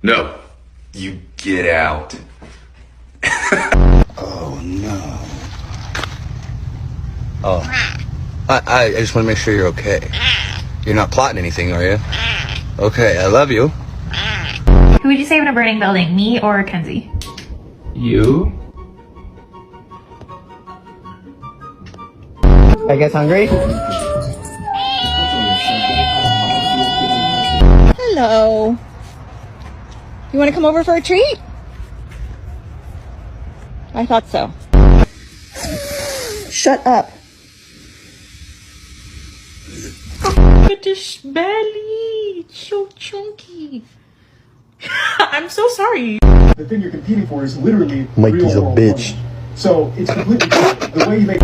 No. You get out. Oh no. Oh. I just want to make sure you're okay. You're not plotting anything, are you? Okay, I love you. Who would you save in a burning building, me or Kenzie? You? I guess hungry? Hello. You want to come over for a treat? I thought so. Shut up. Look at this belly. It's so chunky. I'm so sorry. The thing you're competing for is literally Mikey's real a world bitch. money. So it's completely different. The way you make